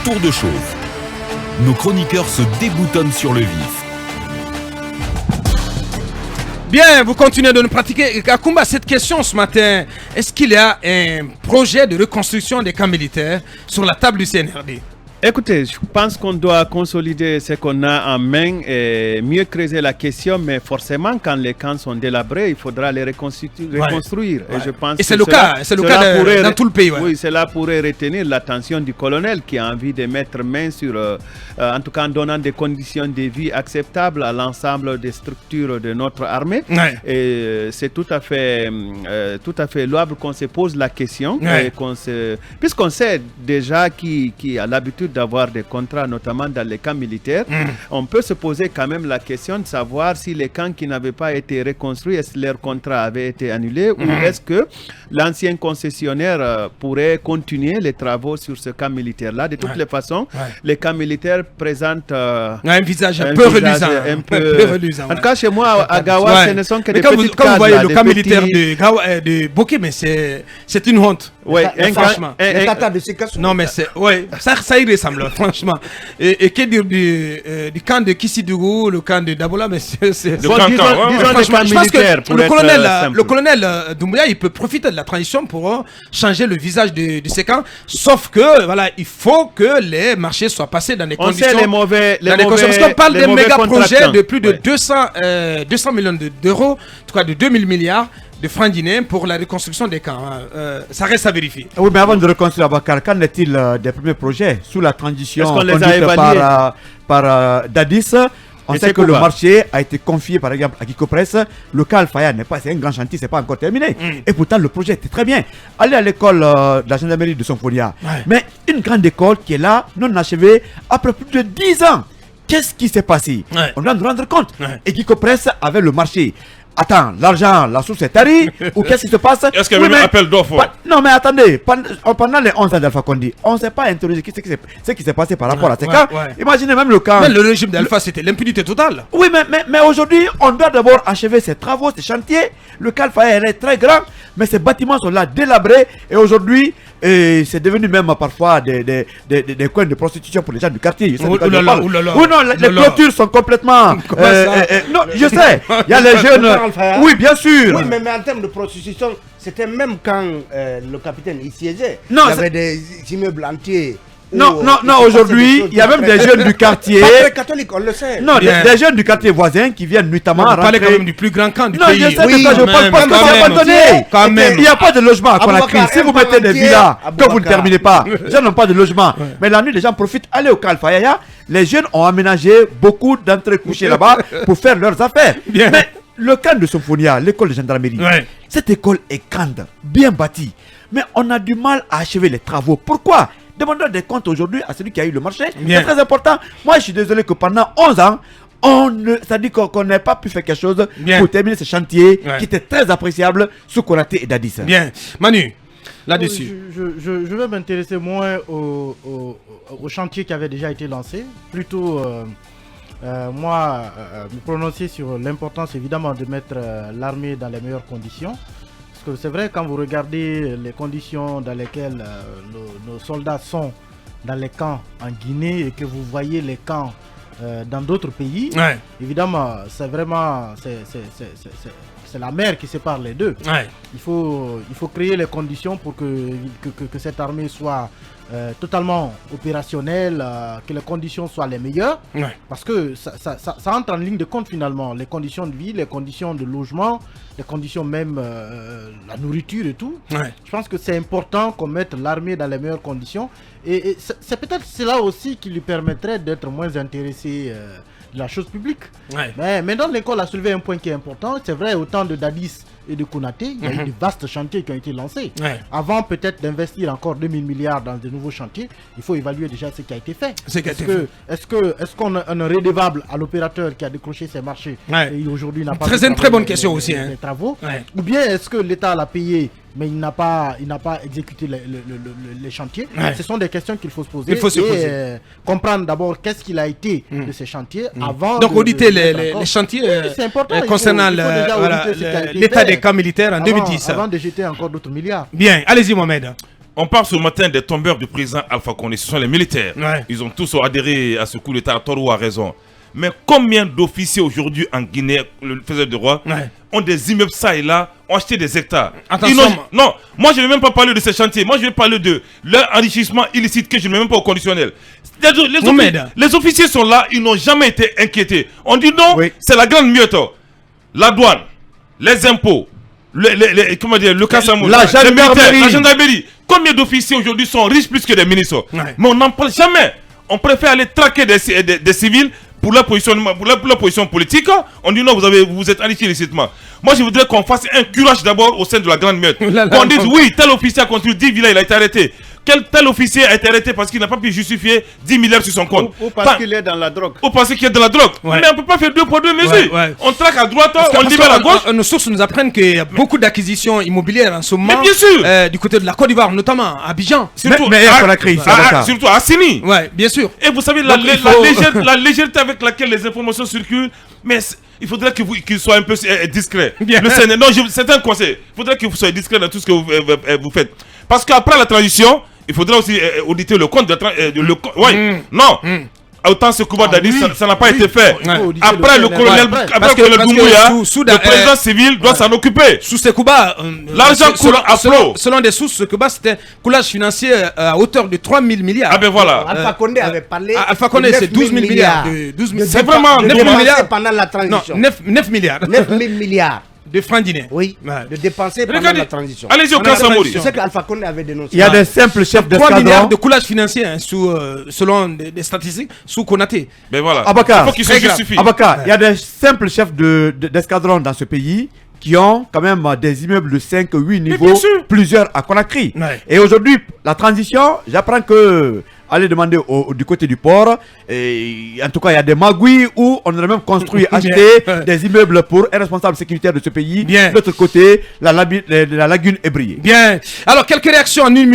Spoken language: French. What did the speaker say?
tour de chauffe. Nos chroniqueurs se déboutonnent sur le vif. Bien, vous continuez de nous pratiquer. Kakumba, cette question ce matin, est-ce qu'il y a un projet de reconstruction des camps militaires sur la table du CNRD? Écoutez, je pense qu'on doit consolider ce qu'on a en main et mieux creuser la question, mais forcément, quand les camps sont délabrés, il faudra les reconstruire. Ouais. Et je pense et c'est le cas, dans tout le pays. Ouais. Oui, cela pourrait retenir l'attention du colonel qui a envie de mettre main sur, en tout cas en donnant des conditions de vie acceptables à l'ensemble des structures de notre armée. Ouais. Et c'est tout à fait louable qu'on se pose la question, Ouais. puisqu'on sait déjà qui a l'habitude d'avoir des contrats, notamment dans les camps militaires, on peut se poser quand même la question de savoir si les camps qui n'avaient pas été reconstruits, est-ce que leur contrat avait été annulé ou est-ce que l'ancien concessionnaire pourrait continuer les travaux sur ce camp militaire-là. De toutes les façons, les camps militaires présentent un visage un peu reluisant. En tout cas, chez moi, à Gawa, ce ne sont que des petites cases. Quand vous voyez le camp militaire de Boké, mais c'est une honte. Ouais, franchement. Non, mais c'est ça y ressemble, franchement. Et que dire du camp de Kissidougou, le camp de Dabola, mais c'est disons les camps militaires. Le colonel Doumbouya, il peut profiter de la transition pour changer le visage de ces camps, sauf que voilà, il faut que les marchés soient passés dans des conditions. On sait les mauvais parce qu'on parle des méga projets de plus de 200 millions d'euros, en tout cas de 2000 milliards de francs guinéens pour la reconstruction des camps. Ça reste à vérifier. Oui, mais avant de reconstruire Abakar, qu'en est-il des premiers projets sous la transition conduite par Dadis? On sait que le marché a été confié par exemple à Kikopress. Le cas Alfaya c'est un grand chantier, c'est pas encore terminé. Et pourtant le projet était très bien. Allez à l'école de la gendarmerie de Sonfolia. Mais une grande école qui est là, non achevée, après plus de 10 ans. Qu'est-ce qui s'est passé? On doit nous rendre compte. Et Kikopress avait le marché. Attends, l'argent, la source est tarie ou qu'est-ce qui se passe? Est-ce qu'il y avait un appel d'offres? Non, mais attendez, pendant les 11 ans d'Alpha Condé, on ne s'est pas interrogé ce qui s'est passé par rapport à ces cas. Imaginez même le cas. Mais le régime d'Alpha, c'était l'impunité totale. Oui, mais aujourd'hui, on doit d'abord achever ces travaux, ces chantiers. Le cas Alpha est très grand, mais ces bâtiments sont là délabrés et aujourd'hui, c'est devenu même parfois des coins de prostitution pour les gens du quartier. Oui, non, les clôtures sont complètement. Non, je sais, il y a les jeunes. Oui, bien sûr. Oui, mais en termes de prostitution, c'était même quand le capitaine y siégeait. Non, il y avait des immeubles entiers. Non, aujourd'hui, il y a même des jeunes du quartier. Pas catholiques, on le sait. Non, des jeunes du quartier voisin qui viennent nuitamment rentrer. On parlait quand même du plus grand camp du pays. Non, je sais que ça, je parle pas que c'est abandonné. Il n'y a pas de logement à Conakry. Si vous mettez des villas que vous ne terminez pas, les gens n'ont pas de logement. Mais la nuit, les gens profitent. Allez au Kalfaya. Les jeunes ont aménagé beaucoup d'entrées couchées là-bas pour faire leurs affaires. Mais le camp de Somphonia, l'école de gendarmerie, cette école est grande, bien bâtie. Mais on a du mal à achever les travaux. Pourquoi? Demandons des comptes aujourd'hui à celui qui a eu le marché. C'est très important. Moi, je suis désolé que pendant 11 ans, c'est-à-dire qu'on n'a pas pu faire quelque chose pour terminer ce chantier qui était très appréciable sous Konaté et Dadis. Bien. Manu, là-dessus. Je vais m'intéresser moins au chantier qui avait déjà été lancé. Plutôt, me prononcer sur l'importance évidemment de mettre l'armée dans les meilleures conditions. C'est vrai, quand vous regardez les conditions dans lesquelles nos soldats sont dans les camps en Guinée et que vous voyez les camps dans d'autres pays, évidemment, c'est vraiment c'est la mer qui sépare les deux. Il faut créer les conditions pour que cette armée soit totalement opérationnelle, que les conditions soient les meilleures, parce que ça entre en ligne de compte finalement, les conditions de vie, les conditions de logement, les conditions même la nourriture et tout. Je pense que c'est important qu'on mette l'armée dans les meilleures conditions et c'est peut-être cela aussi qui lui permettrait d'être moins intéressé de la chose publique. Mais maintenant l'école a soulevé un point qui est important. C'est vrai, au temps de Dadis et de Konaté, il y a eu de vastes chantiers qui ont été lancés. Avant peut-être d'investir encore 2000 milliards dans de nouveaux chantiers, il faut évaluer déjà ce qui a été fait. Est-ce qu'on est redevable à l'opérateur qui a décroché ses marchés et aujourd'hui n'a pas une très bonne question aussi. Les travaux, ou bien est-ce que l'État l'a payé mais il n'a pas exécuté les chantiers? Ce sont des questions qu'il faut se poser. Comprendre d'abord qu'est-ce qu'il a été de ces chantiers avant. Donc auditer les chantiers concernant l'état des camps militaires en 2010. Avant de jeter encore d'autres milliards. Bien, allez-y Mohamed. On parle ce matin des tombeurs du président Alpha Condé. Ce sont les militaires. Ils ont tous adhéré à ce coup d'État, à tort ou à raison. Mais combien d'officiers aujourd'hui en Guinée, le faiseur de roi, ont des immeubles ça et là, ont acheté des hectares? Non, moi je ne vais même pas parler de ces chantiers. Moi je vais parler de leur enrichissement illicite que je ne mets même pas au conditionnel. Les officiers sont là, ils n'ont jamais été inquiétés. On dit non, c'est la grande mieute. La douane, les impôts, comment dire, le Kassamou, la gendarmerie. Combien d'officiers aujourd'hui sont riches plus que des ministres? Mais on n'en parle jamais. On préfère aller traquer des civils pour leur position politique. On dit non, vous êtes enrichi illicitement. Moi je voudrais qu'on fasse un curage d'abord au sein de la grande meute. Qu'on dise oui, tel officier a construit 10 villas, il a été arrêté. Tel officier a été arrêté parce qu'il n'a pas pu justifier 10 milliards sur son compte. Ou parce qu'il est dans la drogue. Ou parce qu'il est dans la drogue. Mais on ne peut pas faire 2 poids 2 mesures. On traque à droite, on libère à gauche. Nos sources nous apprennent qu'il y a beaucoup d'acquisitions immobilières en ce moment. Mais bien sûr. Du côté de la Côte d'Ivoire, notamment à Abidjan. Surtout à Sini. Ouais, bien sûr. Et vous savez, la légèreté avec laquelle les informations circulent, mais il faudrait qu'il soit un peu discret. C'est un conseil. Il faudrait que vous soyez discret dans tout ce que vous faites. Parce qu'après la transition, il faudra aussi auditer le compte de non. Autant ce Kouba Dadi, ça n'a pas été fait. Après le colonel Doumbouya, le président civil doit s'en occuper. Sous ce Kouba, l'argent coule à flot. Selon des sources, ce Kouba c'était un coulage financier à hauteur de 3 000 milliards. Ah ben voilà. Alpha Condé avait parlé. Alpha Condé, c'est 12 000 milliards. C'est vraiment 9 000 milliards pendant la transition. 9 milliards. 9 000 milliards. De francs guinéens. Oui, de dépenser pendant la transition. Allez-y au Kassamouri. C'est ce qu'Alpha Condé avait dénoncé. Il y a des simples chefs d'escadron. 3 milliards de coulage financier selon des statistiques sous Konaté. Ben voilà. Abakar, il faut qu'il se justifie. Abakar, il y a des simples chefs d'escadron dans ce pays qui ont quand même des immeubles de 5, 8 niveaux, plusieurs à Conakry. Et aujourd'hui, la transition, j'apprends que allez demander du côté du port. Et en tout cas, il y a des magouilles où on a même construit, acheté des immeubles pour un responsable sécuritaire de ce pays. De l'autre côté, la lagune est brillée. Bien. Alors, quelques réactions en 1 minute.